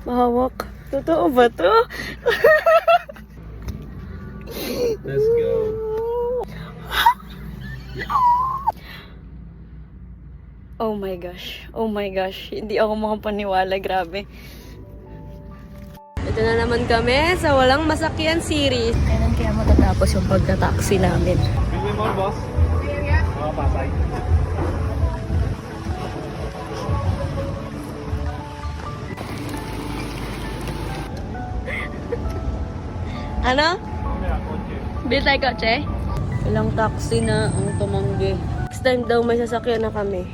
Mahawak. Totoo ba to? Let's go. Oh my gosh. Oh my gosh. Hindi ako makapaniwala. Grabe. Ito na naman kami sa Walang Masakyan series. Kailan kaya matatapos yung pagka-taxi namin? Bigyan mo, boss. Mga Pasay. Ano? Bill tayo kotse? Ilang taxi na ang tumanggi. Next time daw may sasakyan na kami.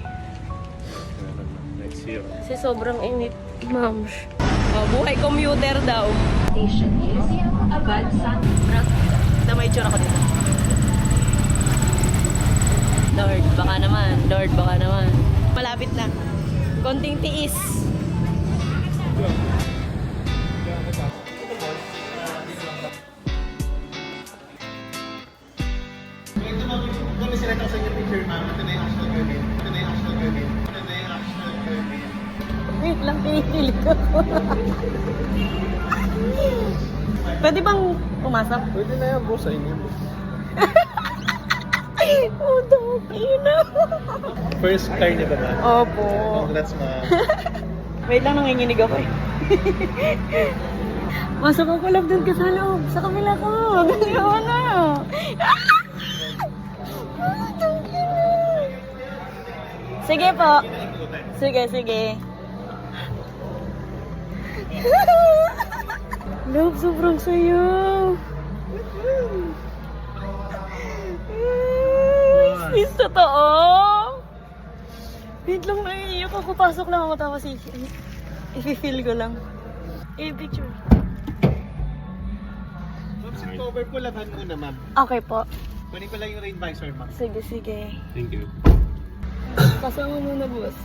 Next year. Kasi sobrang init, ma'am. Oh, buhay commuter daw. Station Museum of Bansan. Na may tsura ko dito. Lord, baka naman. Lord, baka naman. Malapit na. Konting tiis. Kung sinet ako sa inyo picture, ma'am, ito na yung actual gawin. Ito na yung actual gawin. Ito na yung actual gawin. Wait lang, pinipilit ko. Pwede bang pumasok? Pwede na yan, boss, sa inyo. Oh, dami na. First car niyo ba, ma'am? Opo. Congrats, ma'am. Wait lang, nanginginig ako eh. Masok ako lang dun ka sa loob. Sa kamila ko. Gano'n na. Sige po. Sige, sige. Love, sobrang sayo. Is totoo? Wait lang, naiiyak ako. Pasok lang ako tapos i-feel ko lang. Picture. Ma'am, sit cover po laban muna, ma'am. Okay po. Kunin ko lang yung rain visor, ma'am. Sige, sige. Thank you. Kasama muna, boss.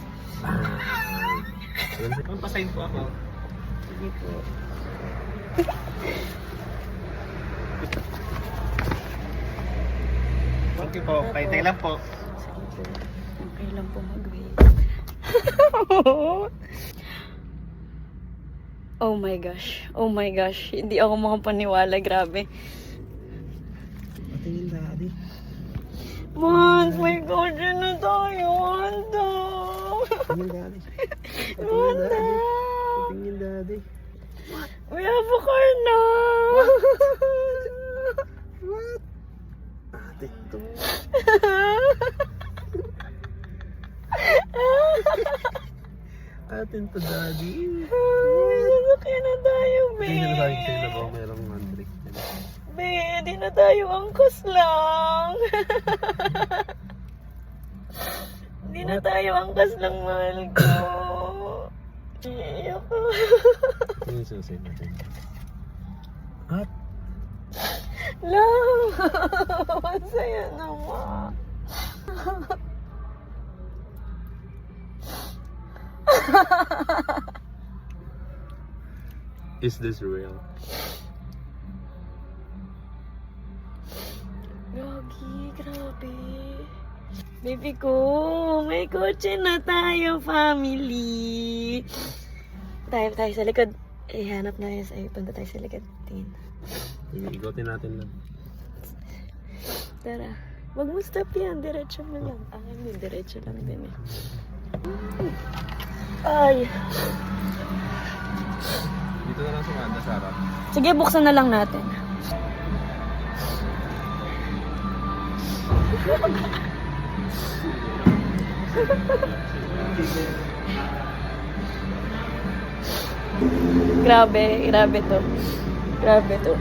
Ma'am, pasign po ako. Sige po. Okay po, paitay lang po. Sige po. Okay lang po mag-wait. Oh my gosh. Oh my gosh. Hindi ako makapaniwala. Grabe. Patingin daddy. Mons, may kotse na tayo. Wanda. Patingin daddy. Wanda. Patingin daddy. We have a car now. What? Ate, ito. Atin to daddy. Sasakyan na tayo, be. Tingin na sa akin sa'yo na ba merong handbrake. Be, di na tayo angkas lang. Di na tayo angkas lang, mahal ko. Iiyak ko. Tingin sa sa'yo natin. At? Lang. Ang saya naman. Is this real? Gagi, grabe. Baby ko, may kotse na tayo, family. Tayo sa likod. Hanap na yun sa'yo. Punta tayo sa likod. Tingin. Igotin natin lang. Tara. Wag mo stop yan. Diretso mo lang. Akin din. Diretso lang din eh. Ay. Dito na lang sa kanda, Sarah. Sige, buksan na lang natin. Grabe to. Grabe to.